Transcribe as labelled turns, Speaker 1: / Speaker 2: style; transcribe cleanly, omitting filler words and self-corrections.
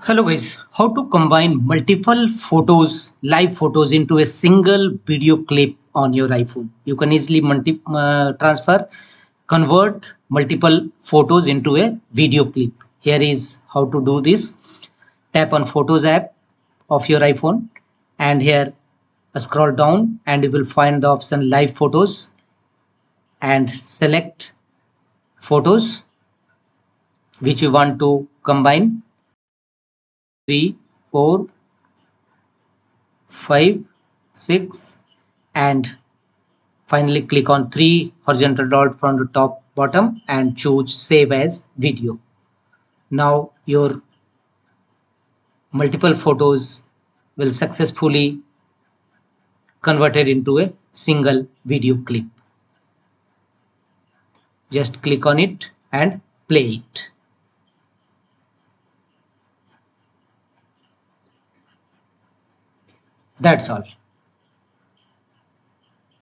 Speaker 1: Hello guys, how to combine multiple photos, live photos into a single video clip on your iPhone. You can easily convert multiple photos into a video clip. Here is how to do this. Tap on Photos app of your iPhone and here scroll down and you will find the option live photos and select photos which you want to combine. 3, 4, 5, 6 and finally click on 3 horizontal dots from the top bottom and choose save as video. Now your multiple photos will successfully converted into a single video clip. Just click on it and play it. That's all.